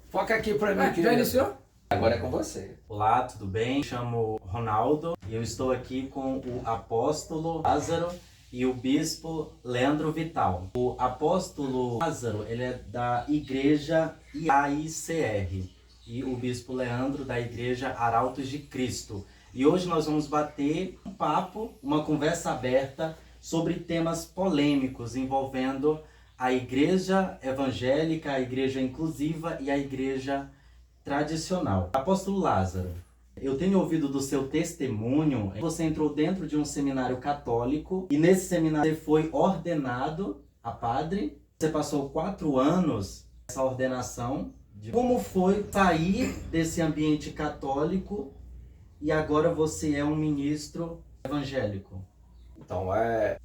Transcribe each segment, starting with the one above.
Foca aqui pra mim, Já querido. iniciou? Agora é com você. Olá, tudo bem? Me chamo Ronaldo e eu estou aqui com o apóstolo Lázaro e o bispo Leandro Vital. O apóstolo Lázaro, ele é da igreja IAICR e o bispo Leandro da igreja Arautos de Cristo. E hoje nós vamos bater um papo, uma conversa aberta sobre temas polêmicos envolvendo a igreja evangélica, a igreja inclusiva e a igreja tradicional. Apóstolo Lázaro, eu tenho ouvido do seu testemunho, você entrou dentro de um seminário católico e nesse seminário você foi ordenado a padre. Você passou 4 anos nessa ordenação. Como foi sair desse ambiente católico e agora você é um ministro evangélico? Então,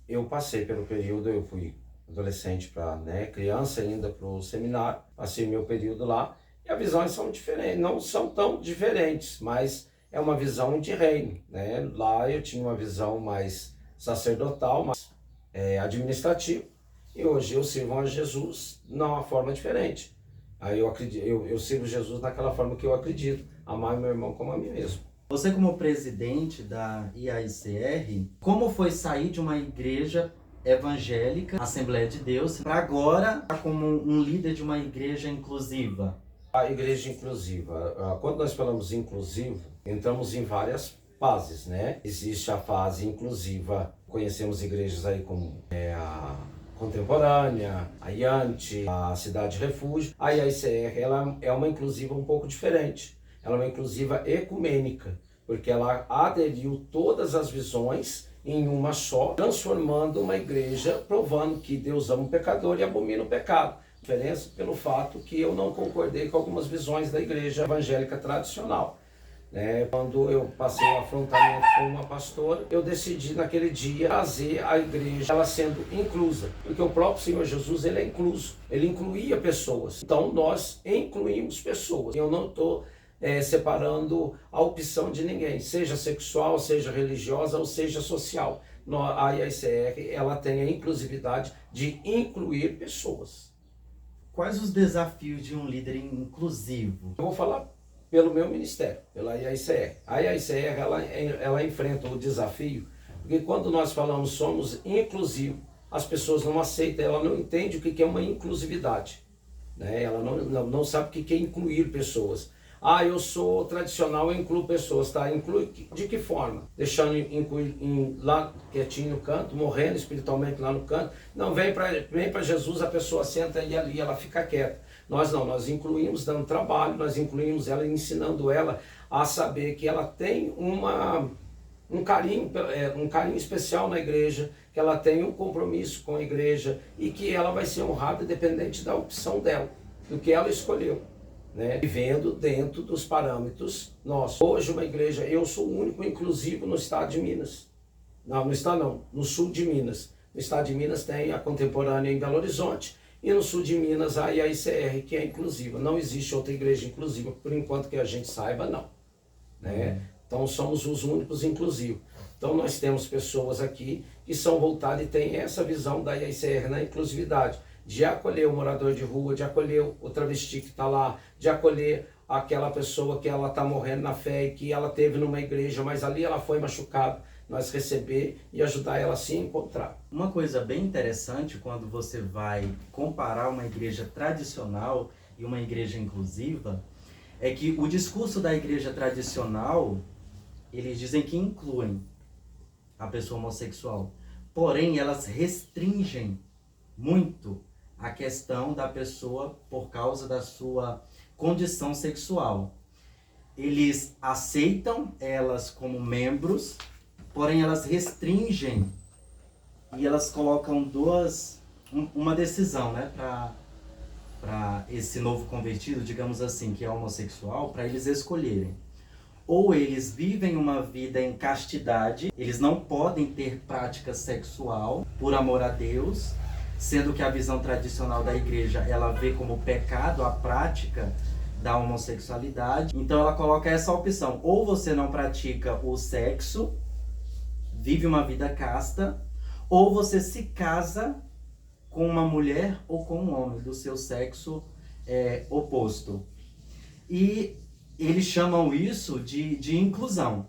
eu passei pelo período, eu fui adolescente para, criança ainda para o seminário, passei meu período lá. E as visões são diferentes, não são tão diferentes, mas é uma visão de reino, né? Lá eu tinha uma visão mais sacerdotal, mais administrativa, e hoje eu sirvo a Jesus de uma forma diferente. Aí eu sirvo Jesus daquela forma que eu acredito, amar meu irmão como a mim mesmo. Você como presidente da IAICR, como foi sair de uma igreja evangélica, Assembleia de Deus, para agora como um líder de uma igreja inclusiva? A igreja inclusiva, quando nós falamos inclusivo, entramos em várias fases, né? Existe a fase inclusiva, conhecemos igrejas aí como a Contemporânea, a IANTE, a Cidade Refúgio. A IAICR, ela é uma inclusiva um pouco diferente. Ela é uma inclusiva ecumênica, porque ela aderiu todas as visões em uma só, transformando uma igreja, provando que Deus ama o pecador e abomina o pecado. Diferença pelo fato que eu não concordei com algumas visões da igreja evangélica tradicional. Quando eu passei o afrontamento com uma pastora, eu decidi naquele dia trazer a igreja, ela sendo inclusa, porque o próprio Senhor Jesus, ele é incluso, ele incluía pessoas. Então nós incluímos pessoas. Eu não estou separando a opção de ninguém, seja sexual, seja religiosa ou seja social. A IAICR, ela tem a inclusividade de incluir pessoas. Quais os desafios de um líder inclusivo? Eu vou falar pelo meu ministério, pela IAICR. A IAICR, ela enfrenta o desafio, porque quando nós falamos somos inclusivos, as pessoas não aceitam, ela não entende o que é uma inclusividade. Ela não sabe o que é incluir pessoas. Eu sou tradicional, eu incluo pessoas, tá? Inclui de que forma? Deixando lá quietinho no canto, morrendo espiritualmente lá no canto. Não, vem para Jesus, a pessoa senta e ali ela fica quieta. Nós incluímos dando trabalho, nós incluímos ela, ensinando ela a saber que ela tem um carinho especial na igreja, que ela tem um compromisso com a igreja e que ela vai ser honrada independente da opção dela, do que ela escolheu. Vivendo dentro dos parâmetros nossos. Hoje uma igreja, eu sou o único inclusivo no estado de Minas. Não, no estado não, no sul de Minas. No estado de Minas tem a Contemporânea em Belo Horizonte e no sul de Minas a IAICR, que é inclusiva. Não existe outra igreja inclusiva, por enquanto que a gente saiba, não. Então somos os únicos inclusivos. Então nós temos pessoas aqui que são voltadas e têm essa visão da IAICR na inclusividade, de acolher o morador de rua, de acolher o travesti que está lá, de acolher aquela pessoa que ela está morrendo na fé e que ela teve numa igreja, mas ali ela foi machucada, nós receber e ajudar ela a se encontrar. Uma coisa bem interessante quando você vai comparar uma igreja tradicional e uma igreja inclusiva, é que o discurso da igreja tradicional, eles dizem que incluem a pessoa homossexual, porém elas restringem muito a questão da pessoa por causa da sua condição sexual. Eles aceitam elas como membros, porém elas restringem e elas colocam uma decisão, para esse novo convertido, digamos assim, que é homossexual, para eles escolherem. Ou eles vivem uma vida em castidade, eles não podem ter prática sexual por amor a Deus, sendo que a visão tradicional da igreja, ela vê como pecado a prática da homossexualidade. Então ela coloca essa opção: ou você não pratica o sexo, vive uma vida casta, ou você se casa com uma mulher ou com um homem do seu sexo oposto. E eles chamam isso de inclusão.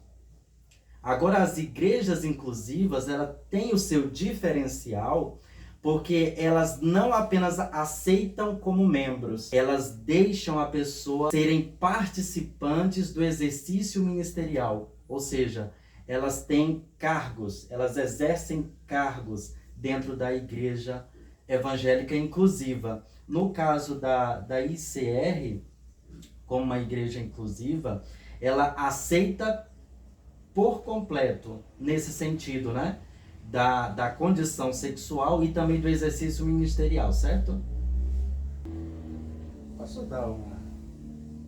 Agora, as igrejas inclusivas, ela têm o seu diferencial, porque elas não apenas aceitam como membros, elas deixam a pessoa serem participantes do exercício ministerial. Ou seja, elas têm cargos, elas exercem cargos dentro da igreja evangélica inclusiva. No caso da ICR, como uma igreja inclusiva, ela aceita por completo, nesse sentido, né? Da condição sexual e também do exercício ministerial, certo? Posso dar uma...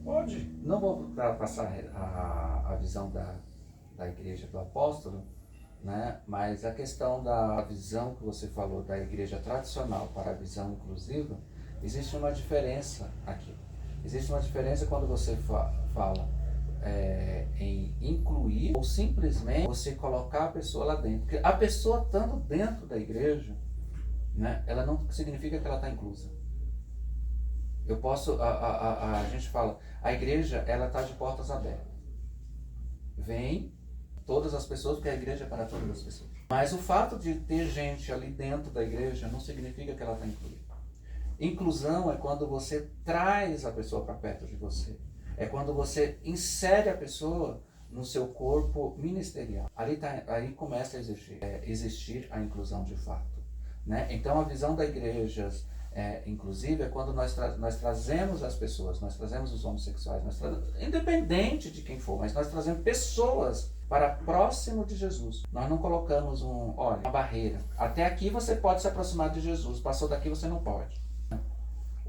Pode. Não vou passar a visão da igreja do apóstolo, né? Mas a questão da visão que você falou da igreja tradicional para a visão inclusiva, existe uma diferença aqui. Existe uma diferença quando você fala em incluir ou simplesmente você colocar a pessoa lá dentro. Porque a pessoa estando dentro da igreja, né, ela não significa que ela está inclusa. Eu posso, a gente fala, a igreja ela está de portas abertas. Vem todas as pessoas, porque a igreja é para todas as pessoas. Mas o fato de ter gente ali dentro da igreja não significa que ela está incluída. Inclusão é quando você traz a pessoa para perto de você. É quando você insere a pessoa no seu corpo ministerial. Aí começa a existir a inclusão de fato, né? Então a visão da igreja inclusive é quando nós trazemos as pessoas, nós trazemos os homossexuais, independente de quem for, mas nós trazemos pessoas para próximo de Jesus. Nós não colocamos uma barreira. Até aqui você pode se aproximar de Jesus, passou daqui você não pode.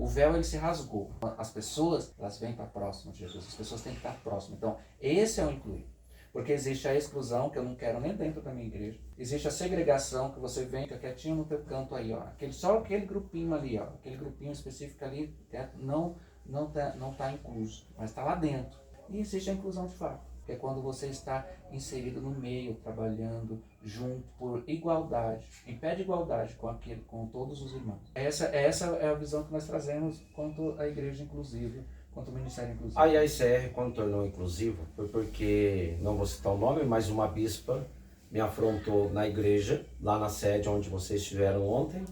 O véu ele se rasgou. As pessoas, elas vêm para próximo de Jesus. As pessoas têm que estar próximas. Então, esse é o incluir. Porque existe a exclusão, que eu não quero nem dentro da minha igreja. Existe a segregação, que você vem, fica quietinho no teu canto aí, ó. Só aquele grupinho ali, ó. Aquele grupinho específico ali, não tá incluso, mas está lá dentro. E existe a inclusão de fato, que é quando você está inserido no meio, trabalhando junto por igualdade, em pé de igualdade com todos os irmãos. Essa é a visão que nós trazemos quanto à igreja inclusiva, quanto ao ministério inclusivo. A ICR, quando tornou inclusivo, foi porque, não vou citar o nome, mas uma bispa me afrontou na igreja, lá na sede onde vocês estiveram ontem.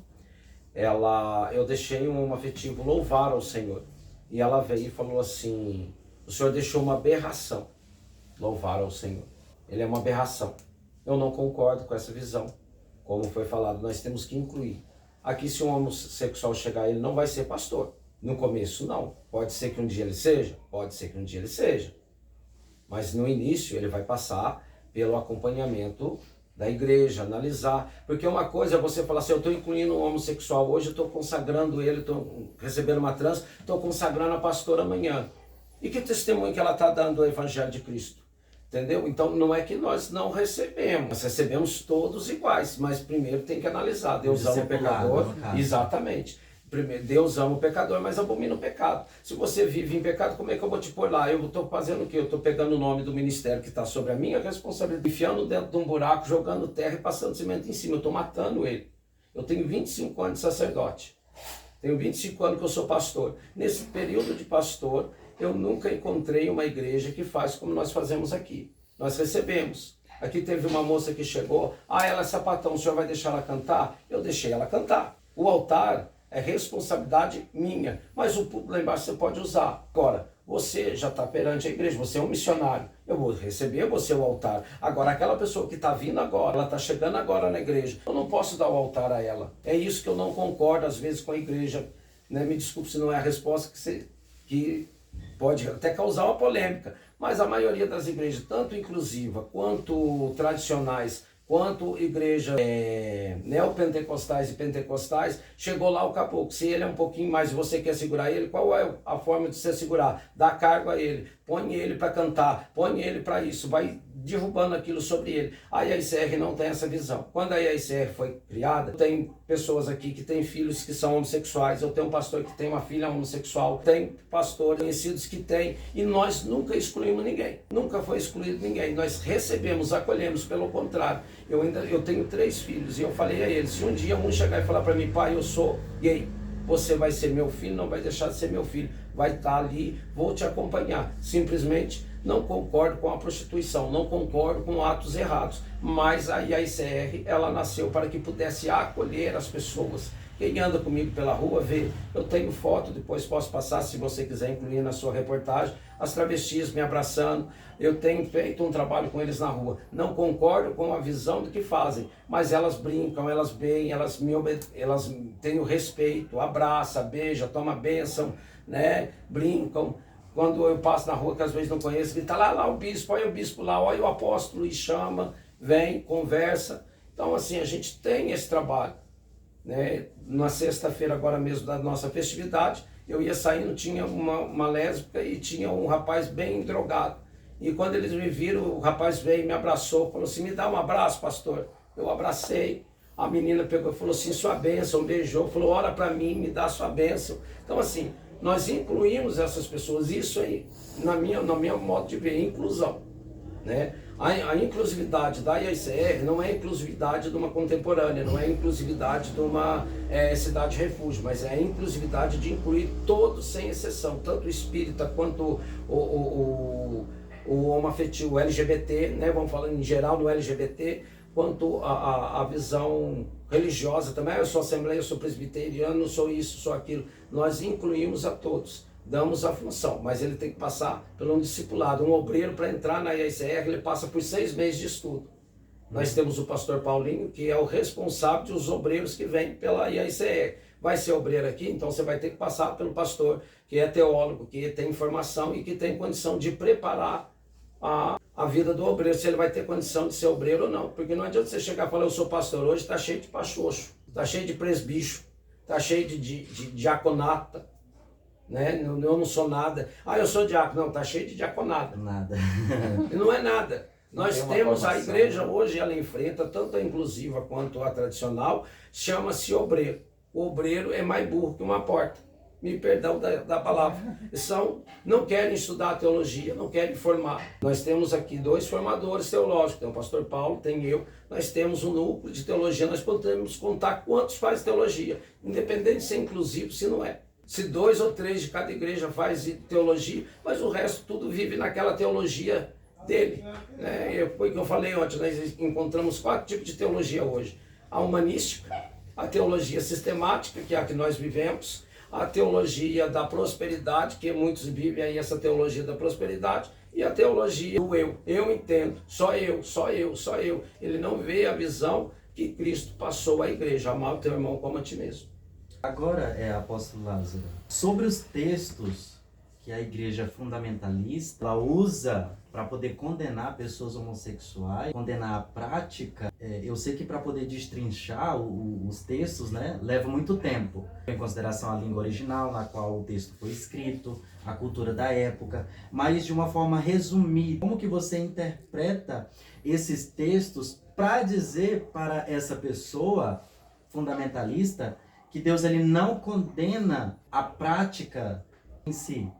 Eu deixei um afetivo louvar ao Senhor. E ela veio e falou assim, o Senhor deixou uma aberração. Louvar ao Senhor. Ele é uma aberração. Eu não concordo com essa visão. Como foi falado, nós temos que incluir. Aqui, se um homossexual chegar, ele não vai ser pastor. No começo, não. Pode ser que um dia ele seja, pode ser que um dia ele seja. Mas no início, ele vai passar pelo acompanhamento da igreja, analisar. Porque uma coisa é você falar assim, eu estou incluindo um homossexual hoje, eu estou consagrando ele, estou recebendo uma trans, estou consagrando a pastora amanhã. E que testemunho que ela está dando ao Evangelho de Cristo? Entendeu? Então não é que nós não recebemos, nós recebemos todos iguais, mas primeiro tem que analisar. Deus ama o pecador, exatamente. Primeiro, Deus ama o pecador, mas abomina o pecado. Se você vive em pecado, como é que eu vou te pôr lá? Eu estou fazendo o quê? Eu estou pegando o nome do ministério que está sobre a minha responsabilidade, enfiando dentro de um buraco, jogando terra e passando cimento em cima. Eu estou matando ele. Eu tenho 25 anos de sacerdote. Tenho 25 anos que eu sou pastor. Nesse período de pastor, eu nunca encontrei uma igreja que faz como nós fazemos aqui. Nós recebemos. Aqui teve uma moça que chegou, ela é sapatão, o senhor vai deixar ela cantar? Eu deixei ela cantar. O altar é responsabilidade minha, mas o púlpito lá embaixo você pode usar. Agora, você já está perante a igreja, você é um missionário. Eu vou receber você o altar. Agora, aquela pessoa que está vindo agora, ela está chegando agora na igreja, eu não posso dar o altar a ela. É isso que eu não concordo, às vezes, com a igreja. Né? Me desculpe se não é a resposta que pode até causar uma polêmica, mas a maioria das igrejas, tanto inclusiva quanto tradicionais, quanto igrejas neopentecostais e pentecostais, chegou lá o caboclo. Se ele é um pouquinho mais e você quer segurar ele, qual é a forma de você segurar? Dá cargo a ele, põe ele para cantar, põe ele para isso, vai derrubando aquilo sobre ele. A ICR não tem essa visão. Quando a ICR foi criada, tem pessoas aqui que têm filhos que são homossexuais, eu tenho um pastor que tem uma filha homossexual, tem pastores conhecidos que tem, e nós nunca excluímos ninguém. Nunca foi excluído ninguém. Nós recebemos, acolhemos, pelo contrário. Eu tenho 3 filhos e eu falei a eles, se um dia um chegar e falar para mim, pai, eu sou gay, você vai ser meu filho, não vai deixar de ser meu filho, vai estar ali, vou te acompanhar. Simplesmente não concordo com a prostituição, não concordo com atos errados, mas a IAICR, ela nasceu para que pudesse acolher as pessoas. Quem anda comigo pela rua vê, eu tenho foto, depois posso passar se você quiser incluir na sua reportagem, as travestis me abraçando, eu tenho feito um trabalho com eles na rua. Não concordo com a visão do que fazem, mas elas brincam, elas bem, elas têm o respeito, abraça, beija, toma bênção, né? Brincam. Quando eu passo na rua, que às vezes não conheço, grita lá o bispo, olha o bispo lá, olha o apóstolo, e chama, vem, conversa. Então assim, a gente tem esse trabalho. Né? Na sexta-feira agora mesmo da nossa festividade, eu ia saindo, tinha uma lésbica e tinha um rapaz bem drogado. E quando eles me viram, o rapaz veio e me abraçou, falou assim, me dá um abraço, pastor. Eu abracei, a menina pegou e falou assim, sua bênção, beijou, falou, ora para mim, me dá sua bênção. Então assim, nós incluímos essas pessoas, isso aí, na minha modo de ver, inclusão. Né? A inclusividade da IAICR não é inclusividade de uma contemporânea, não é inclusividade de uma cidade refúgio, mas é a inclusividade de incluir todos sem exceção, tanto o espírita quanto o homoafetivo, o LGBT, né? Vamos falar em geral do LGBT, quanto a visão religiosa também. Eu sou assembleia, eu sou presbiteriano, não sou isso, sou aquilo. Nós incluímos a todos. Damos a função, mas ele tem que passar por um discipulado. Um obreiro, para entrar na IAICR, ele passa por 6 meses de estudo. Nós temos o pastor Paulinho, que é o responsável dos obreiros que vêm pela IAICR. Vai ser obreiro aqui, então você vai ter que passar pelo pastor, que é teólogo, que tem informação e que tem condição de preparar a vida do obreiro, se ele vai ter condição de ser obreiro ou não. Porque não adianta você chegar e falar, eu sou pastor hoje, está cheio de pachocho, está cheio de presbicho, está cheio de diaconata. Né? Eu não sou nada. Ah, eu sou diácono. Não, tá cheio de diaconado. Nada. Não é nada. Nós temos a igreja hoje, ela enfrenta tanto a inclusiva quanto a tradicional, chama-se obreiro. O obreiro é mais burro que uma porta. Me perdão da palavra. Não querem estudar teologia, não querem formar. Nós temos aqui 2 formadores teológicos, tem o pastor Paulo, tem eu. Nós temos um núcleo de teologia, nós podemos contar quantos faz teologia, independente de ser inclusivo, se não é. Se 2 ou 3 de cada igreja faz teologia, mas o resto tudo vive naquela teologia dele. Né? Foi o que eu falei ontem, nós encontramos 4 tipos de teologia hoje. A humanística, a teologia sistemática, que é a que nós vivemos, a teologia da prosperidade, que muitos vivem aí essa teologia da prosperidade, e a teologia do eu. Eu entendo, só eu, só eu, só eu. Ele não vê a visão que Cristo passou à igreja, amar o teu irmão como a ti mesmo. Agora, apóstolo Lázaro, sobre os textos que a igreja fundamentalista ela usa para poder condenar pessoas homossexuais, condenar a prática, eu sei que para poder destrinchar os textos, né, leva muito tempo, em consideração a língua original na qual o texto foi escrito, a cultura da época, mas de uma forma resumida, como que você interpreta esses textos para dizer para essa pessoa fundamentalista que Deus ele não condena a prática em si?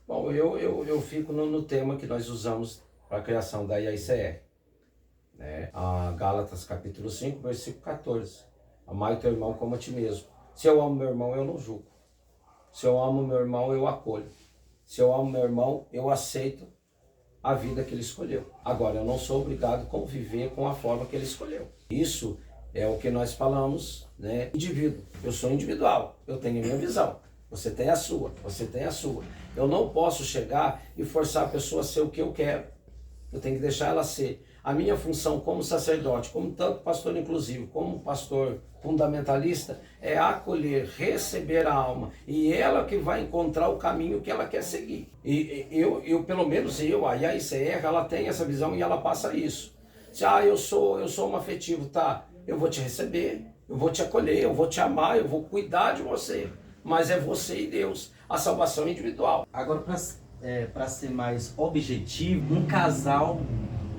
Bom, eu fico no tema que nós usamos para a criação da IAICR. Né? A Gálatas capítulo 5, versículo 14. Amai o teu irmão como a ti mesmo. Se eu amo meu irmão, eu não julgo. Se eu amo meu irmão, eu acolho. Se eu amo meu irmão, eu aceito a vida que ele escolheu. Agora, eu não sou obrigado a conviver com a forma que ele escolheu. Isso é o que nós falamos, né? Indivíduo. Eu sou individual, eu tenho a minha visão. Você tem a sua, você tem a sua. Eu não posso chegar e forçar a pessoa a ser o que eu quero. Eu tenho que deixar ela ser. A minha função como sacerdote, como tanto pastor inclusivo, como pastor fundamentalista, é acolher, receber a alma. E ela que vai encontrar o caminho que ela quer seguir. E pelo menos a IAICR, ela tem essa visão e ela passa isso. Se eu sou um afetivo, tá? Eu vou te receber, eu vou te acolher, eu vou te amar, eu vou cuidar de você. Mas é você e Deus, a salvação individual. Agora, para ser mais objetivo, um casal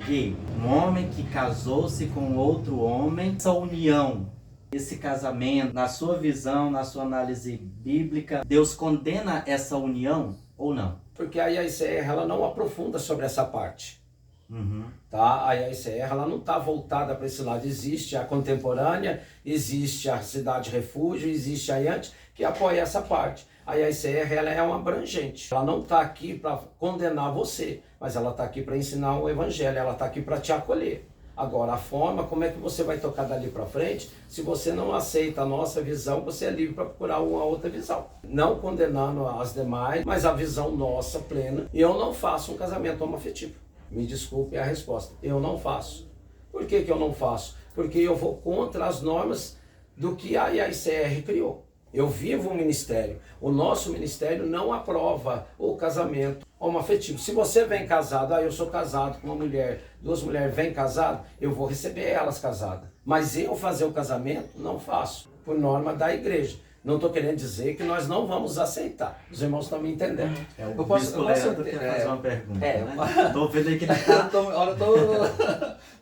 gay, um homem que casou-se com outro homem, essa união, esse casamento, na sua visão, na sua análise bíblica, Deus condena essa união ou não? Porque a IAICR ela não aprofunda sobre essa parte. Uhum. Tá? A IAICR ela não está voltada para esse lado. Existe a contemporânea, existe a cidade refúgio, existe a antes, que apoia essa parte. A IACR, ela é uma abrangente. Ela não está aqui para condenar você, mas ela está aqui para ensinar o evangelho, ela está aqui para te acolher. Agora, a forma, como é que você vai tocar dali para frente, se você não aceita a nossa visão, você é livre para procurar uma outra visão. Não condenando as demais, mas a visão nossa, plena. E eu não faço um casamento homoafetivo. Me desculpe a resposta. Eu não faço. Por que eu não faço? Porque eu vou contra as normas do que a IACR criou. Eu vivo o ministério. O nosso ministério não aprova o casamento homoafetivo. Se você vem casado, eu sou casado com uma mulher, duas mulheres vêm casadas, eu vou receber elas casadas. Mas eu fazer o casamento, não faço, por norma da igreja. Não estou querendo dizer que nós não vamos aceitar. Os irmãos estão me entendendo. O Bispo Leandro quer fazer uma pergunta, né? Estou vendo aí que ele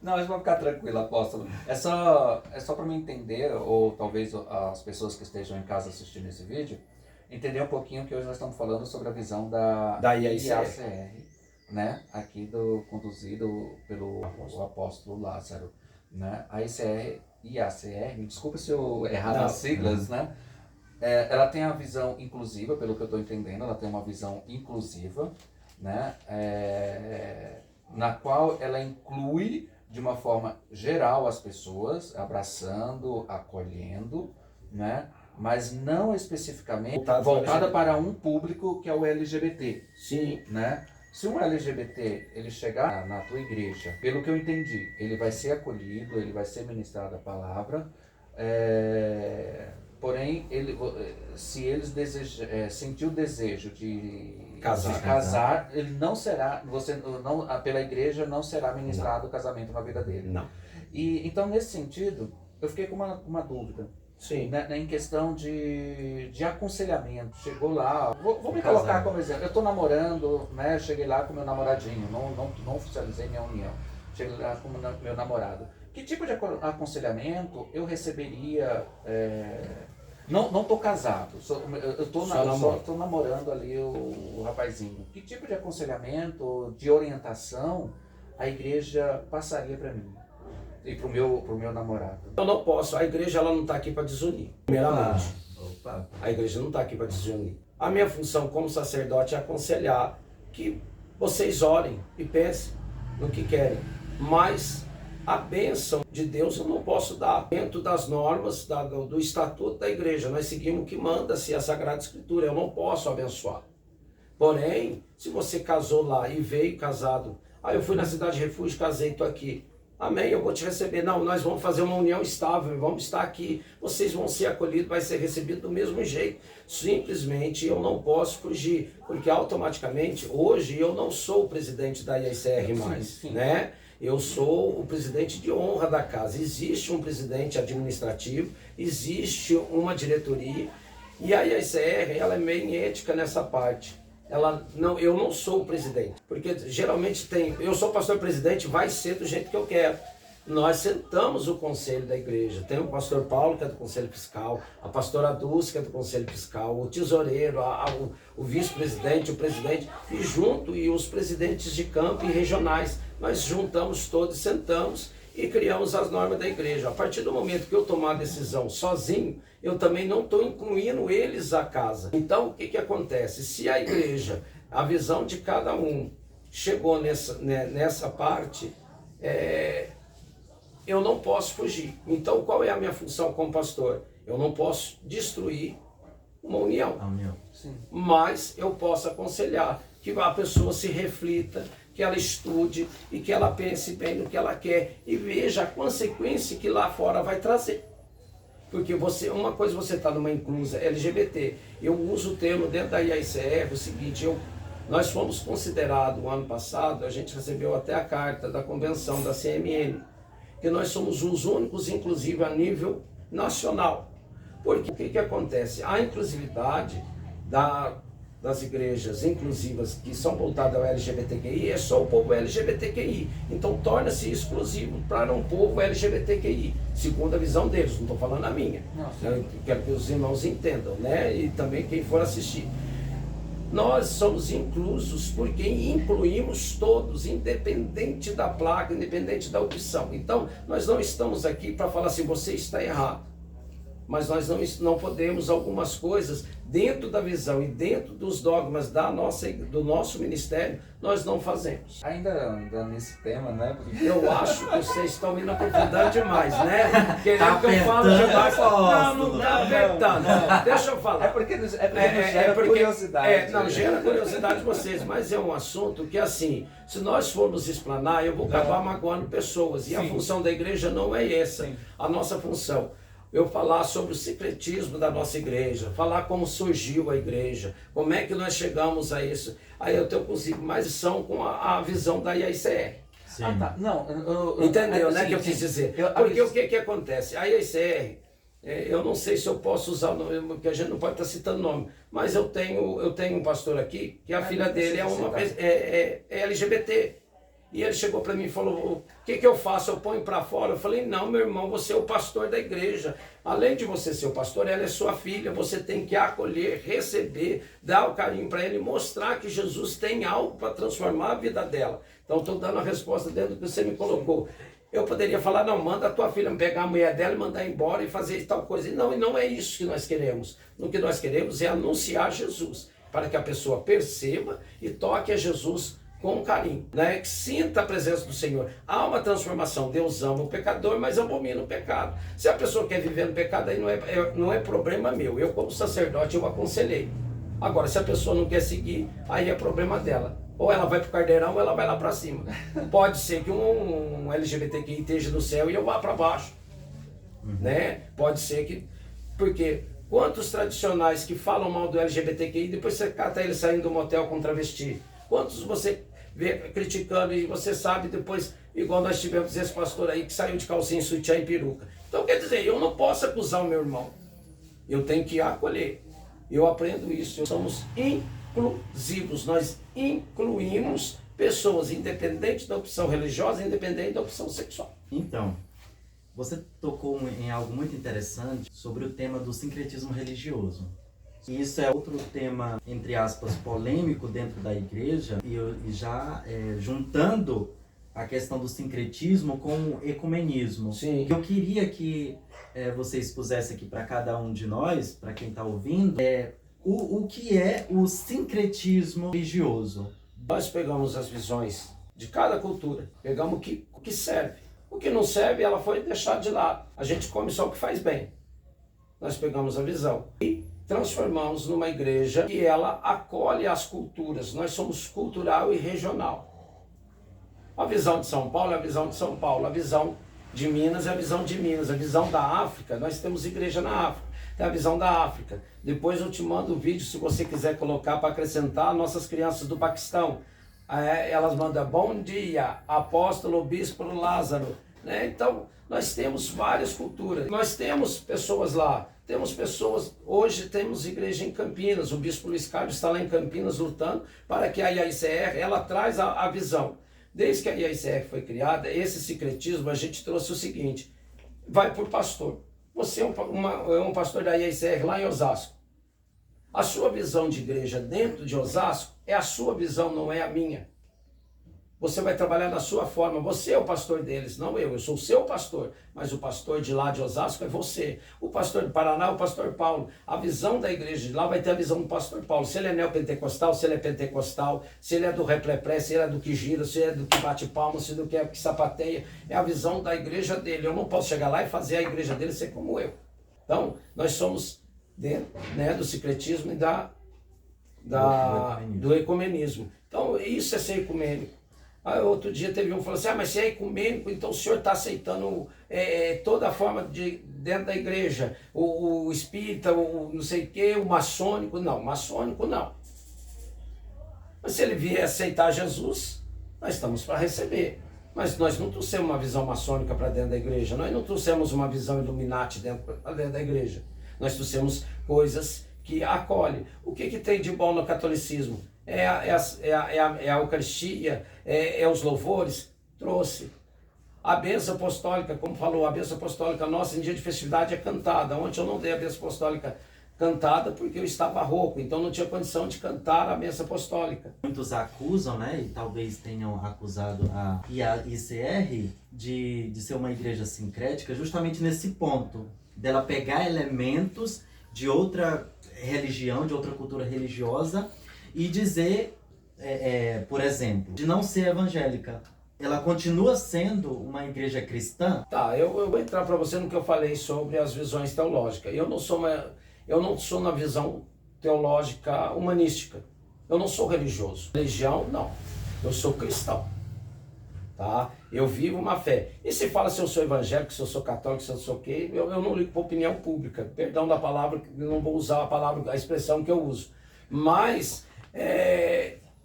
Não, mas vamos ficar tranquilo, apóstolo. É só para me entender, ou talvez as pessoas que estejam em casa assistindo esse vídeo, entender um pouquinho que hoje nós estamos falando sobre a visão da IACR, né? Aqui conduzido pelo apóstolo Lázaro, né? A IACR, me desculpa se eu errar as siglas, né? Ela tem a visão inclusiva, pelo que eu estou entendendo, ela tem uma visão inclusiva, né? Na qual ela inclui de uma forma geral as pessoas, abraçando, acolhendo, né? Mas não especificamente voltada para um público que é o LGBT. Sim. Né? Se um LGBT ele chegar na tua igreja, pelo que eu entendi, ele vai ser acolhido, ele vai ser ministrado a palavra, porém, se eles sentir o desejo de casar, ele não será, pela igreja não será ministrado o casamento na vida dele. Não. E então, nesse sentido, eu fiquei com uma dúvida. Sim. Né, em questão de aconselhamento. Chegou lá, vou me colocar como exemplo. Eu estou namorando, né? Cheguei lá com meu namoradinho, não oficializei minha união. Cheguei lá com meu namorado. Que tipo de aconselhamento eu receberia? Não estou casado, eu estou namorando ali o rapazinho. Que tipo de aconselhamento, de orientação a igreja passaria para mim? E pro meu namorado. Eu não posso, a igreja ela não está aqui para desunir, primeiramente. Opa. A igreja não está aqui para desunir. A minha função como sacerdote é aconselhar que vocês orem e pensem no que querem. Mas a bênção de Deus eu não posso dar dentro das normas do estatuto da igreja. Nós seguimos o que manda-se a Sagrada Escritura. Eu não posso abençoar. Porém, se você casou lá e veio casado, eu fui na cidade de refúgio, casei, estou aqui. Amém, eu vou te receber. Não, nós vamos fazer uma união estável, vamos estar aqui. Vocês vão ser acolhidos, vai ser recebido do mesmo jeito. Simplesmente eu não posso fugir, porque automaticamente, hoje, eu não sou o presidente da IACR mais, sim. Né? Eu sou o presidente de honra da casa. Existe um presidente administrativo, existe uma diretoria, e a IACR, ela é bem ética nessa parte. Eu não sou o presidente, porque geralmente eu sou pastor presidente, vai ser do jeito que eu quero. Nós sentamos o conselho da igreja, tem o pastor Paulo, que é do conselho fiscal, a pastora Dulce, que é do conselho fiscal, o tesoureiro, o vice-presidente, o presidente, e os presidentes de campo e regionais. Nós juntamos todos, sentamos e criamos as normas da igreja. A partir do momento que eu tomar a decisão sozinho, eu também não estou incluindo eles à casa. Então, o que acontece? Se a igreja, a visão de cada um, chegou nessa parte, eu não posso fugir. Então, qual é a minha função como pastor? Eu não posso destruir uma união. Sim. Mas eu posso aconselhar que a pessoa se reflita, que ela estude e que ela pense bem no que ela quer e veja a consequência que lá fora vai trazer. Porque uma coisa você está numa inclusa LGBT, eu uso o termo dentro da IACR, o seguinte, nós fomos considerados, o ano passado, a gente recebeu até a carta da convenção da CMN, que nós somos os únicos, inclusive, a nível nacional. Porque o que acontece? A inclusividade das igrejas inclusivas que são voltadas ao LGBTQI é só o povo LGBTQI. Então torna-se exclusivo para um povo LGBTQI, segundo a visão deles, não estou falando a minha. Eu quero que os irmãos entendam, né? E também quem for assistir. Nós somos inclusos porque incluímos todos, independente da placa, independente da opção. Então, nós não estamos aqui para falar assim, você está errado. mas nós não podemos algumas coisas dentro da visão e dentro dos dogmas do nosso ministério, nós não fazemos. Ainda nesse tema, né? Eu acho que vocês estão me aprofundando demais, né? Querendo Tá que eu falo demais. Não, não tá Não, apertando. não. Deixa eu falar. É porque nos gera curiosidade. Não, gera curiosidade de vocês, mas é um assunto que, assim, se nós formos explanar, eu vou acabar magoando pessoas. E a função da igreja não é essa. Sim. A nossa função. Eu falar sobre o secretismo da nossa igreja, falar como surgiu a igreja, como é que nós chegamos a isso. Aí eu consigo mais lição com a visão da IACR. Sim. Ah, tá. Não, Entendeu, né, sim, que eu sim. quis dizer? Porque o que acontece? A IACR, eu não sei se eu posso usar o nome, porque a gente não pode estar citando nome, mas eu tenho um pastor aqui, que a filha dele é LGBT. E ele chegou para mim e falou, o que eu faço? Eu ponho para fora? Eu falei, não, meu irmão, você é o pastor da igreja. Além de você ser o pastor, ela é sua filha, você tem que acolher, receber, dar o carinho para ele, mostrar que Jesus tem algo para transformar a vida dela. Então, estou dando a resposta dentro do que você me colocou. Eu poderia falar, não, manda a tua filha pegar a mulher dela e mandar embora e fazer tal coisa. E não é isso que nós queremos. O que nós queremos é anunciar Jesus, para que a pessoa perceba e toque a Jesus com carinho, né? Que sinta a presença do Senhor. Há uma transformação. Deus ama o pecador, mas abomina o pecado. Se a pessoa quer viver no pecado, aí não é problema meu. Eu, como sacerdote, eu aconselhei. Agora, se a pessoa não quer seguir, aí é problema dela. Ou ela vai para o cardeirão ou ela vai lá para cima. Pode ser que um LGBTQI esteja no céu e eu vá para baixo. Né? Pode ser que... Porque quantos tradicionais que falam mal do LGBTQI, depois você cata ele saindo do motel com travesti? Quantos você vê criticando e você sabe depois, igual nós tivemos esse pastor aí que saiu de calcinha, sutiã e peruca. Então, quer dizer, eu não posso acusar o meu irmão. Eu tenho que acolher. Eu aprendo isso. Somos inclusivos. Nós incluímos pessoas, independente da opção religiosa, independente da opção sexual. Então, você tocou em algo muito interessante sobre o tema do sincretismo religioso. E isso é outro tema, entre aspas, polêmico dentro da igreja, e já juntando a questão do sincretismo com o ecumenismo. Sim. Eu queria que você expusesse aqui para cada um de nós, para quem está ouvindo, o que é o sincretismo religioso. Nós pegamos as visões de cada cultura, pegamos o que serve. O que não serve, ela foi deixada de lado. A gente come só o que faz bem. Nós pegamos a visão e transformamos numa igreja que ela acolhe as culturas. Nós somos cultural e regional. A visão de São Paulo é a visão de São Paulo. A visão de Minas é a visão de Minas. A visão da África, nós temos igreja na África. É a visão da África. Depois eu te mando o vídeo, se você quiser colocar para acrescentar, nossas crianças do Paquistão. Elas mandam bom dia, apóstolo, bispo Lázaro. Né? Então, nós temos várias culturas. Nós temos pessoas lá. Temos pessoas, hoje temos igreja em Campinas, o bispo Luiz Carlos está lá em Campinas lutando para que a IACR, ela traz a visão. Desde que a IACR foi criada, esse sincretismo, a gente trouxe o seguinte, vai por pastor. Você é um pastor da IACR lá em Osasco. A sua visão de igreja dentro de Osasco é a sua visão, não é a minha. Você vai trabalhar da sua forma. Você é o pastor deles, não eu. Eu sou o seu pastor. Mas o pastor de lá de Osasco é você. O pastor do Paraná é o pastor Paulo. A visão da igreja de lá vai ter a visão do pastor Paulo. Se ele é neopentecostal, se ele é pentecostal, se ele é do replepré, se ele é do que gira, se ele é do que bate palma, se ele é do que sapateia. É a visão da igreja dele. Eu não posso chegar lá e fazer a igreja dele ser como eu. Então, nós somos dentro, né, do sincretismo e do ecumenismo. Então, isso é ser ecumênico. Aí, outro dia teve um que falou assim, mas se é ecumênico, então o senhor está aceitando toda a forma dentro da igreja, o espírita, o não sei o quê, o maçônico. Não, maçônico não. Mas se ele vier aceitar Jesus, nós estamos para receber. Mas nós não trouxemos uma visão maçônica para dentro da igreja, nós não trouxemos uma visão Illuminati para dentro da igreja. Nós trouxemos coisas que acolhem. O que tem de bom no catolicismo? É a Eucaristia, é os louvores, trouxe. A bênção apostólica, como falou, a bênção apostólica nossa em dia de festividade é cantada. Ontem eu não dei a bênção apostólica cantada porque eu estava rouco, então não tinha condição de cantar a bênção apostólica. Muitos acusam, né, e talvez tenham acusado a IACR de ser uma igreja sincrética justamente nesse ponto. dela pegar elementos de outra religião, de outra cultura religiosa e dizer, por exemplo, de não ser evangélica. Ela continua sendo uma igreja cristã? Tá, eu vou entrar para você no que eu falei sobre as visões teológicas. Eu não sou na visão teológica humanística. Eu não sou religioso. Religião, não. Eu sou cristão. Tá? Eu vivo uma fé. E se fala se eu sou evangélico, se eu sou católico, se eu sou o quê, eu não ligo para opinião pública. Perdão da palavra, eu não vou usar a palavra, a expressão que eu uso. Mas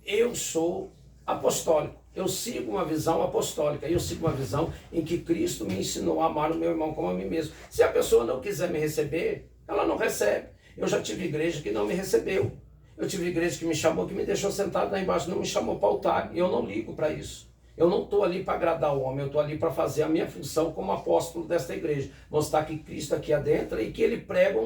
eu sou apostólico. Eu sigo uma visão apostólica. Eu sigo uma visão em que Cristo me ensinou a amar o meu irmão como a mim mesmo. Se a pessoa não quiser me receber, ela não recebe. Eu já tive igreja que não me recebeu. Eu tive igreja que me chamou, que me deixou sentado lá embaixo, não me chamou para o altar. E eu não ligo para isso. Eu não estou ali para agradar o homem, eu estou ali para fazer a minha função como apóstolo desta igreja. Mostrar que Cristo aqui adentro e que ele prega,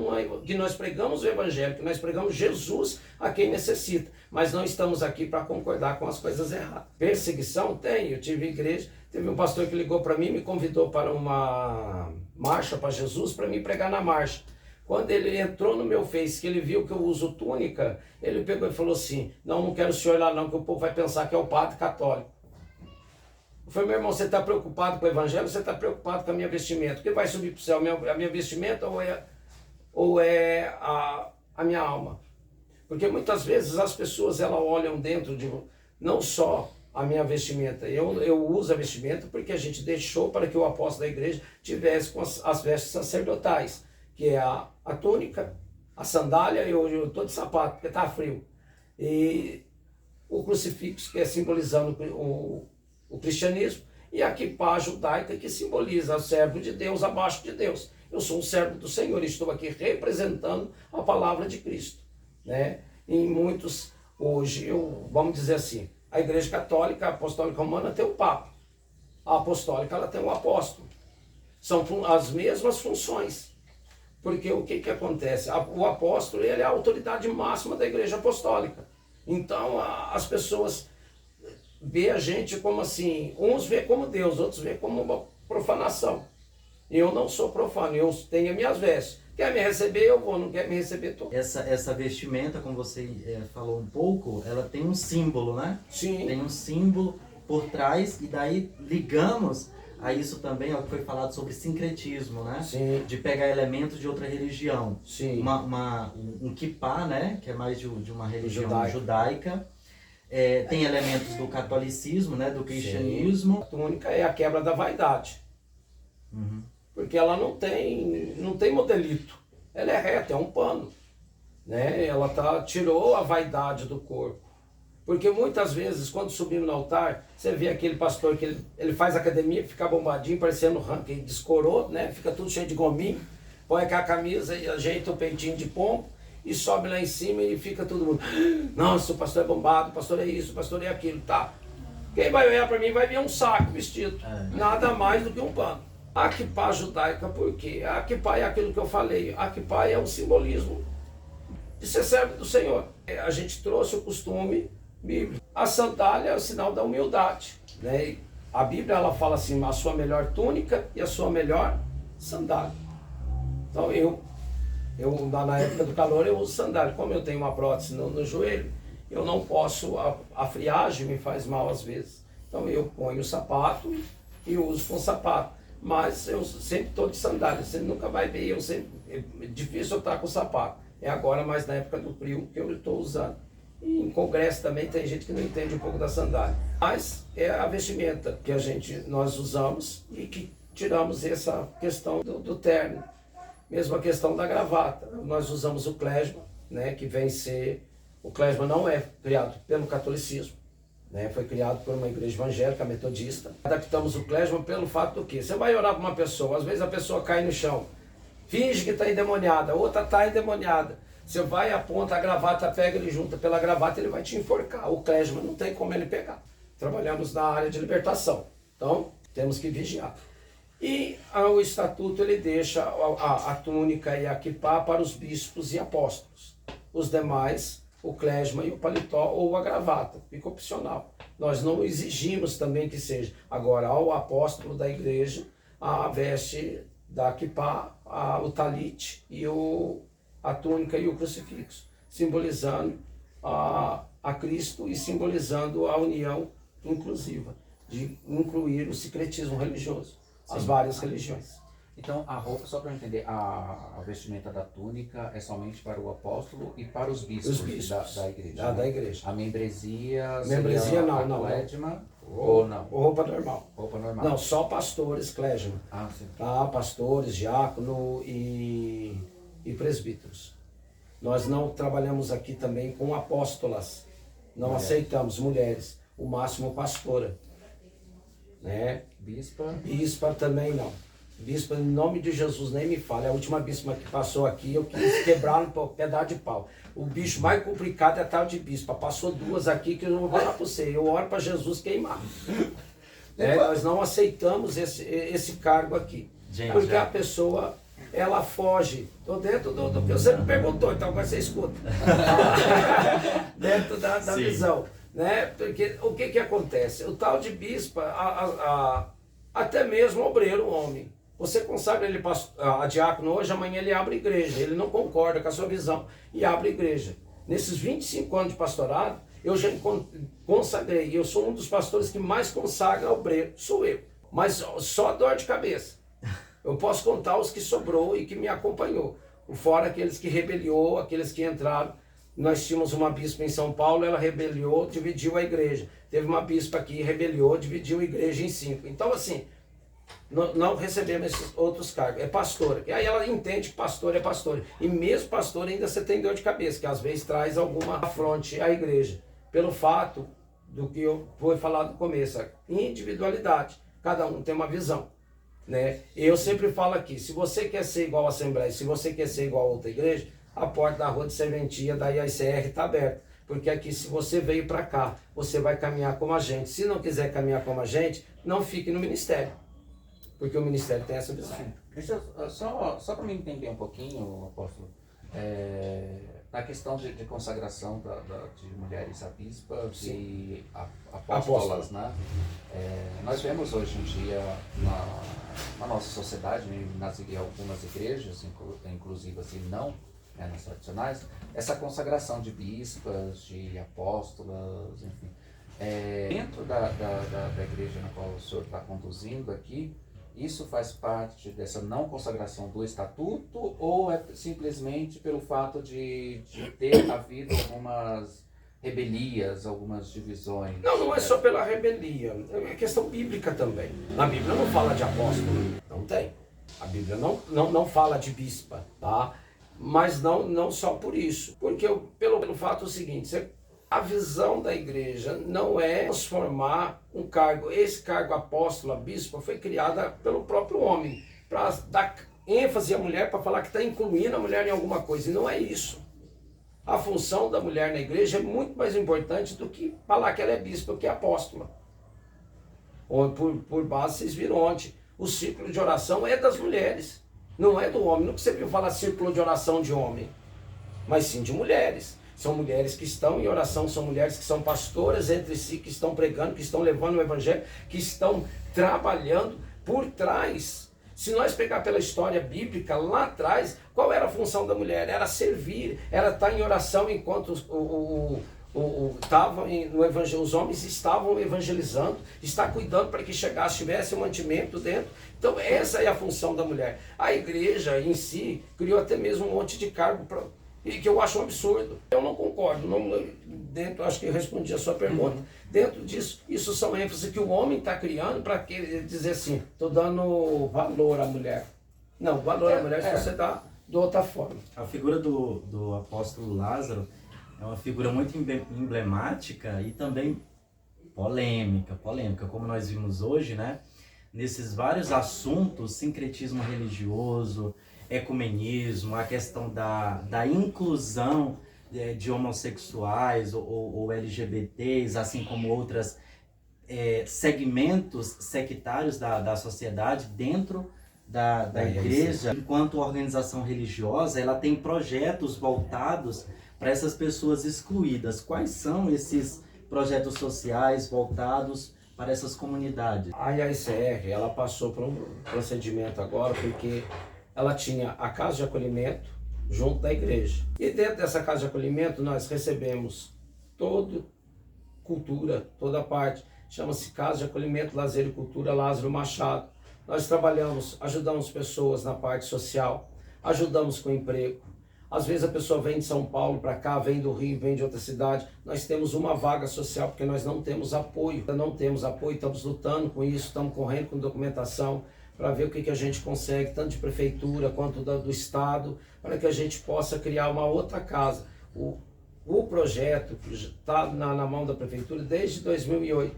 que nós pregamos o evangelho, que nós pregamos Jesus a quem necessita. Mas não estamos aqui para concordar com as coisas erradas. Perseguição tem, eu tive igreja, teve um pastor que ligou para mim, me convidou para uma marcha para Jesus, para mim pregar na marcha. Quando ele entrou no meu Face, que ele viu que eu uso túnica, ele pegou e falou assim, não quero o senhor lá não, que o povo vai pensar que é o padre católico. Eu falei, meu irmão, você está preocupado com o evangelho, você está preocupado com a minha vestimenta? O que vai subir para o céu, a minha vestimenta ou é a minha alma? Porque muitas vezes as pessoas elas olham dentro de não só a minha vestimenta. Eu uso a vestimenta porque a gente deixou para que o apóstolo da igreja tivesse com as vestes sacerdotais, que é a túnica, a sandália, e hoje eu estou de sapato, porque está frio. E o crucifixo, que é simbolizando o cristianismo, e a quipá judaica, que simboliza o servo de Deus abaixo de Deus. Eu sou um servo do Senhor e estou aqui representando a palavra de Cristo. Né? E muitos, hoje, vamos dizer assim, a igreja católica, a apostólica romana tem o Papa. A apostólica ela tem o apóstolo. São as mesmas funções. Porque o que acontece? O apóstolo ele é a autoridade máxima da igreja apostólica. Então as pessoas vê a gente como assim, uns vê como Deus, outros vê como uma profanação. Eu não sou profano, eu tenho as minhas vestes. Quer me receber, eu vou, não quer me receber, tô. Essa vestimenta, como você falou um pouco, ela tem um símbolo, né? Sim. Tem um símbolo por trás, e daí ligamos a isso também, ao que foi falado sobre sincretismo, né? Sim. De pegar elementos de outra religião. Sim. Um kippá, né? Que é mais de uma religião judaica. Tem elementos do catolicismo, né? Do cristianismo. Sim. A túnica é a quebra da vaidade. Uhum. Porque ela não tem modelito. Ela é reta, é um pano. Né? Ela tirou a vaidade do corpo. Porque muitas vezes, quando subimos no altar, você vê aquele pastor que ele faz academia, fica bombadinho, parecendo que descorou, né? Fica tudo cheio de gominho, põe aquela camisa e ajeita o peitinho de pombo e sobe lá em cima e fica todo mundo, nossa, o pastor é bombado, o pastor é isso, o pastor é aquilo, tá. Quem vai olhar para mim vai ver um saco vestido, nada mais do que um pano. A quipá judaica, por quê? A quipá é aquilo que eu falei, a quipá é o simbolismo de ser servo do Senhor. A gente trouxe o costume bíblico. A sandália é o sinal da humildade. Né? A Bíblia ela fala assim, a sua melhor túnica e a sua melhor sandália. Então na época do calor eu uso sandália. Como eu tenho uma prótese no joelho, eu não posso, a friagem me faz mal às vezes. Então eu ponho o sapato e uso com sapato. Mas eu sempre estou de sandália, você nunca vai ver, é difícil eu estar com sapato. É agora, mais na época do frio, que eu estou usando. E em congresso também tem gente que não entende um pouco da sandália. Mas é a vestimenta que nós usamos e que tiramos essa questão do terno. Mesmo a questão da gravata. Nós usamos o klezma, né, que vem ser... O klezma não é criado pelo catolicismo, né, foi criado por uma igreja evangélica metodista. Adaptamos o klezma pelo fato do quê? Você vai orar para uma pessoa, às vezes a pessoa cai no chão, finge que está endemoniada, a outra está endemoniada. Você vai, aponta a gravata, pega ele junta pela gravata, ele vai te enforcar. O klezma não tem como ele pegar. Trabalhamos na área de libertação, então temos que vigiar. E o estatuto ele deixa a túnica e a quipá para os bispos e apóstolos. Os demais, o klezma e o paletó ou a gravata, fica opcional. Nós não exigimos também que seja. Agora, ao apóstolo da igreja, a veste da kippá, o talit e a túnica e o crucifixo, simbolizando a Cristo e simbolizando a união inclusiva, de incluir o sincretismo religioso, as várias religiões. Então, a roupa, só para eu entender, a vestimenta da túnica é somente para o apóstolo e para os bispos, da igreja? Da igreja. A membresia não. clésima ou não? Roupa normal. Roupa normal. Não, só pastores, clésima. Ah, sim. Tá? Pastores, diácono e presbíteros. Nós não trabalhamos aqui também com apóstolas. Não aceitamos mulheres. O máximo pastora. Né? Bispa? Bispa também não. Bispa, em nome de Jesus, nem me fala. É a última bispa que passou aqui, eu quis quebrar um pedaço de pau. O bicho mais complicado é a tal de bispa. Passou 2 aqui que eu não vou falar para você. Eu oro para Jesus queimar. Nós não aceitamos esse cargo aqui. Gente, porque a pessoa, ela foge. Estou dentro do que você me perguntou, então agora você escuta. Dentro da visão. Né? Porque o que acontece? O tal de bispa, até mesmo obreiro, homem. Você consagra ele a diácono hoje, amanhã ele abre igreja. Ele não concorda com a sua visão e abre igreja. Nesses 25 anos de pastorado, eu já consagrei. Eu sou um dos pastores que mais consagra obreiro. Sou eu. Mas só dor de cabeça. Eu posso contar os que sobrou e que me acompanhou. Fora aqueles que rebeliou, aqueles que entraram. Nós tínhamos uma bispa em São Paulo, ela rebeliou, dividiu a igreja. Teve uma bispa aqui, rebeliou, dividiu a igreja em 5. Então, assim, não recebemos esses outros cargos. É pastora. E aí ela entende que pastor é pastor. E mesmo pastor ainda você tem dor de cabeça, que às vezes traz alguma afronte à igreja. Pelo fato do que eu vou falar no começo, a individualidade. Cada um tem uma visão. Né? Eu sempre falo aqui, se você quer ser igual à Assembleia, se você quer ser igual a outra igreja, a porta da Rua de Serventia da IACR está aberta. Porque aqui, se você veio para cá, você vai caminhar como a gente. Se não quiser caminhar como a gente, não fique no ministério. Porque o ministério tem essa visão. Deixa eu, só para me entender um pouquinho, apóstolo, na questão de consagração de mulheres a bispas e apóstolas, né? Nós vemos hoje em dia na nossa sociedade, algumas igrejas, inclusive assim, não, nas tradicionais, essa consagração de bispas, de apóstolas, enfim. Dentro da igreja na qual o senhor está conduzindo aqui, isso faz parte dessa não consagração do estatuto ou é simplesmente pelo fato de ter havido algumas rebelias, algumas divisões? Não é só pela rebelia, é questão bíblica também. Na Bíblia não fala de apóstolo, não tem. A Bíblia não fala de bispa, tá? Mas não só por isso. Porque pelo fato seguinte, a visão da igreja não é transformar um cargo. Esse cargo apóstolo, bispo, foi criada pelo próprio homem, para dar ênfase à mulher, para falar que está incluindo a mulher em alguma coisa. E não é isso. A função da mulher na igreja é muito mais importante do que falar que ela é bispo, que é apóstola. Ou por base, vocês viram ontem, o círculo de oração é das mulheres, não é do homem. Não que você viu falar círculo de oração de homem, mas sim de mulheres. São mulheres que estão em oração, são mulheres que são pastoras entre si, que estão pregando, que estão levando o evangelho, que estão trabalhando por trás. Se nós pegar pela história bíblica, lá atrás, qual era a função da mulher? Era servir, era estar em oração enquanto os homens estavam evangelizando, estar cuidando para que tivesse um mantimento dentro. Então essa é a função da mulher. A igreja em si criou até mesmo um monte de cargo e que eu acho um absurdo. Eu não concordo. Acho que eu respondi a sua pergunta. Dentro disso, isso são ênfases que o homem está criando para dizer assim, estou dando valor à mulher. Não, valor à mulher você dá de outra forma. A figura do apóstolo Lázaro é uma figura muito emblemática e também polêmica, como nós vimos hoje, né? Nesses vários assuntos, sincretismo religioso, ecumenismo, a questão da inclusão de homossexuais ou LGBTs, assim como outros segmentos sectários da sociedade dentro da igreja. Enquanto organização religiosa, ela tem projetos voltados para essas pessoas excluídas. Quais são esses projetos sociais voltados para essas comunidades? A IACR, ela passou por um procedimento agora, porque ela tinha a casa de acolhimento junto da igreja. E dentro dessa casa de acolhimento nós recebemos toda cultura, toda a parte. Chama-se Casa de Acolhimento, Lazer e Cultura Lázaro Machado. Nós trabalhamos, ajudamos pessoas na parte social, ajudamos com emprego. Às vezes a pessoa vem de São Paulo para cá, vem do Rio, vem de outra cidade. Nós temos uma vaga social porque nós não temos apoio. Não temos apoio, estamos lutando com isso, estamos correndo com documentação para ver o que a gente consegue, tanto de prefeitura quanto do Estado, para que a gente possa criar uma outra casa. O projeto está na mão da prefeitura desde 2008.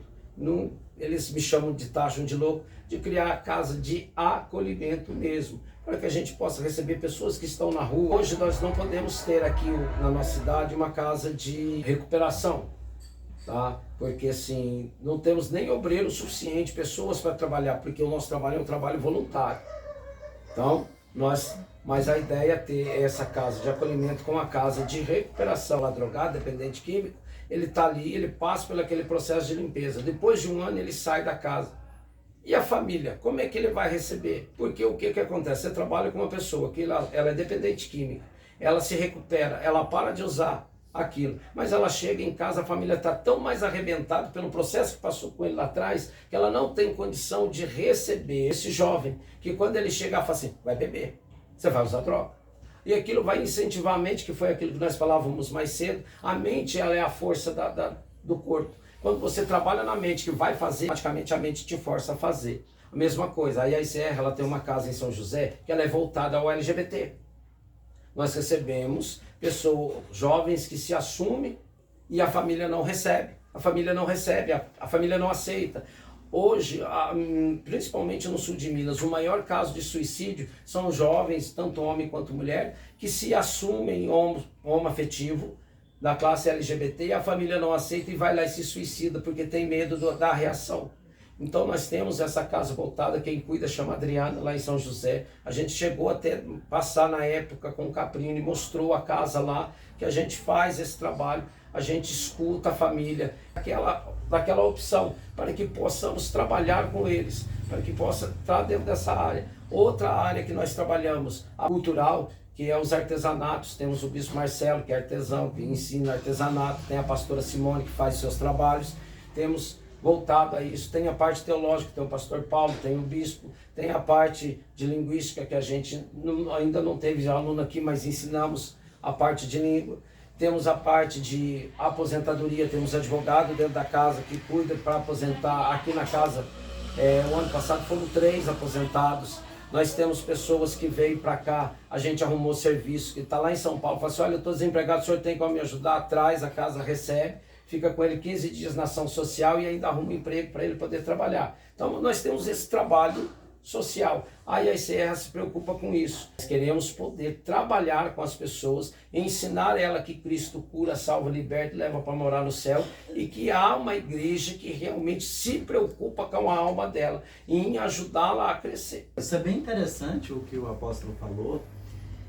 Eles me chamam de taxam de louco, de criar a casa de acolhimento mesmo, para que a gente possa receber pessoas que estão na rua. Hoje nós não podemos ter aqui na nossa cidade uma casa de recuperação, tá? Porque assim, não temos nem obreiro suficiente, pessoas para trabalhar, porque o nosso trabalho é um trabalho voluntário. Então, mas a ideia é ter essa casa de acolhimento com a casa de recuperação. Lá drogado, dependente químico, ele está ali, ele passa por aquele processo de limpeza. Depois de um ano ele sai da casa. E a família, como é que ele vai receber? Porque o que acontece? Você trabalha com uma pessoa que ela é dependente química, ela se recupera, ela para de usar aquilo, mas ela chega em casa, a família está tão mais arrebentada pelo processo que passou com ele lá atrás, que ela não tem condição de receber esse jovem, que quando ele chegar, fala assim, vai beber, você vai usar droga. E aquilo vai incentivar a mente, que foi aquilo que nós falávamos mais cedo. A mente, ela é a força do corpo. Quando você trabalha na mente, que vai fazer, praticamente a mente te força a fazer. A mesma coisa, a IACR, ela tem uma casa em São José, que ela é voltada ao LGBT. Nós recebemos pessoas, jovens que se assumem e a família não recebe. A família não recebe, a família não aceita. Hoje, principalmente no sul de Minas, o maior caso de suicídio são jovens, tanto homem quanto mulher, que se assumem homoafetivo da classe LGBT e a família não aceita e vai lá e se suicida porque tem medo da reação. Então nós temos essa casa voltada, quem cuida chama Adriana, lá em São José. A gente chegou até passar na época com o Caprini, mostrou a casa lá, que a gente faz esse trabalho, a gente escuta a família, daquela opção, para que possamos trabalhar com eles, para que possa estar dentro dessa área. Outra área que nós trabalhamos, a cultural, que é os artesanatos. Temos o Bispo Marcelo, que é artesão, que ensina artesanato, tem a pastora Simone, que faz seus trabalhos, temos voltado a isso, tem a parte teológica, tem o pastor Paulo, tem o bispo, tem a parte de linguística, que a gente ainda não teve aluno aqui, mas ensinamos a parte de língua. Temos a parte de aposentadoria, temos advogado dentro da casa que cuida para aposentar. Aqui na casa, o ano passado foram 3 aposentados. Nós temos pessoas que veio para cá, a gente arrumou serviço, que está lá em São Paulo, fala assim, olha, eu estou desempregado, o senhor tem como me ajudar? Traz, a casa recebe, fica com ele 15 dias na ação social e ainda arruma um emprego para ele poder trabalhar. Então nós temos esse trabalho social. A IACR se preocupa com isso. Nós queremos poder trabalhar com as pessoas, ensinar ela que Cristo cura, salva, liberta e leva para morar no céu, e que há uma igreja que realmente se preocupa com a alma dela, em ajudá-la a crescer. Isso é bem interessante o que o apóstolo falou,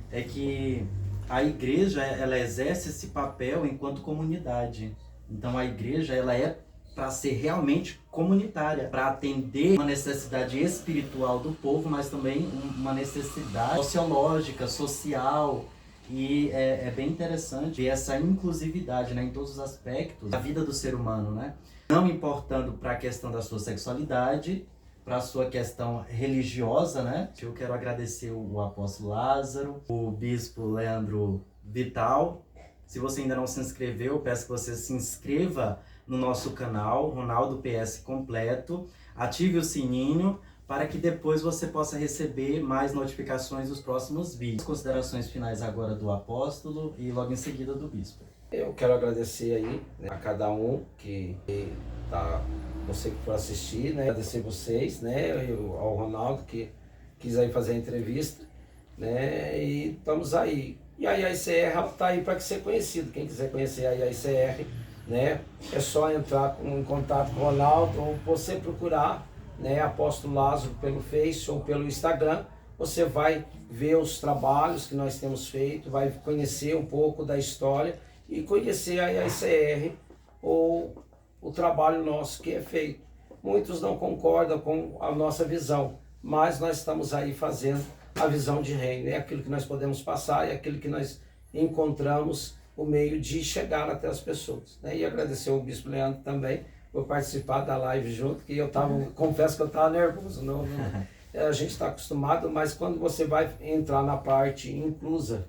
é que a igreja, ela exerce esse papel enquanto comunidade. Então a igreja, ela é para ser realmente comunitária, para atender uma necessidade espiritual do povo, mas também uma necessidade sociológica, social. E é bem interessante ver essa inclusividade, né, em todos os aspectos da vida do ser humano, né? Não importando para a questão da sua sexualidade, para a sua questão religiosa, né? Eu quero agradecer o apóstolo Lázaro, o bispo Leandro Vital. Se você ainda não se inscreveu, eu peço que você se inscreva no nosso canal, Ronaldo PS Completo, ative o sininho para que depois você possa receber mais notificações dos próximos vídeos. Considerações finais agora do apóstolo e logo em seguida do bispo. Eu quero agradecer aí, né, a cada um que você que for assistir, né, agradecer vocês, né, ao Ronaldo que quis aí fazer a entrevista, né, e estamos aí. E a IACR está aí para ser conhecido. Quem quiser conhecer a IACR, né, é só entrar em contato com o Ronaldo, ou você procurar, né, Apóstolo Lázaro pelo Face ou pelo Instagram. Você vai ver os trabalhos que nós temos feito, vai conhecer um pouco da história e conhecer a IACR ou o trabalho nosso que é feito. muitos não concordam com a nossa visão, mas nós estamos aí fazendo a visão de reino, é aquilo que nós podemos passar, é aquilo que nós encontramos o meio de chegar até as pessoas, né? E agradecer ao Bispo Leandro também por participar da live junto, que eu confesso que eu estava nervoso, a gente está acostumado, mas quando você vai entrar na parte inclusa,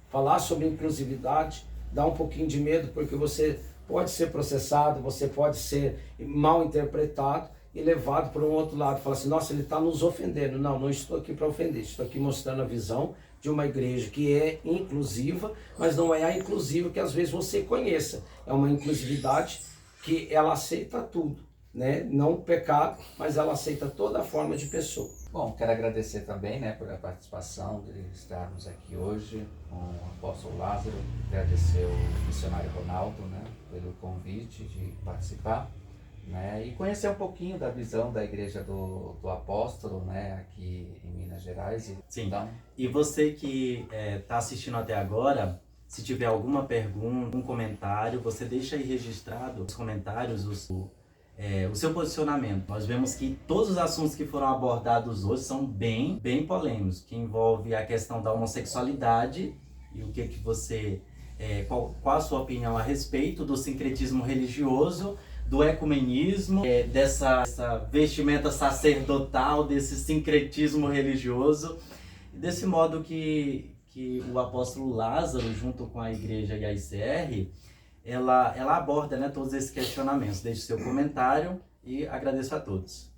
falar sobre inclusividade, dá um pouquinho de medo, porque você pode ser processado, você pode ser mal interpretado e levado para um outro lado, falar assim, nossa, ele está nos ofendendo. Não, não estou aqui para ofender, estou aqui mostrando a visão de uma igreja que é inclusiva, mas não é a inclusiva que às vezes você conheça. É uma inclusividade que ela aceita tudo, né? Não o pecado, mas ela aceita toda forma de pessoa. Bom, quero agradecer também, né, por a participação de estarmos aqui hoje com o apóstolo Lázaro, agradecer o missionário Ronaldo, né, pelo convite de participar, né, e conhecer um pouquinho da visão da igreja do apóstolo, né, aqui em Minas Gerais. Sim, então, e você que está assistindo até agora, se tiver alguma pergunta, um comentário, você deixa aí registrado nos comentários o seu posicionamento. Nós vemos que todos os assuntos que foram abordados hoje são bem polêmicos, que envolve a questão da homossexualidade e o que você, qual a sua opinião a respeito do sincretismo religioso, do ecumenismo, dessa vestimenta sacerdotal, desse sincretismo religioso, desse modo que o apóstolo Lázaro, junto com a igreja e a ICR, ela aborda, né, todos esses questionamentos. Deixe seu comentário e agradeço a todos.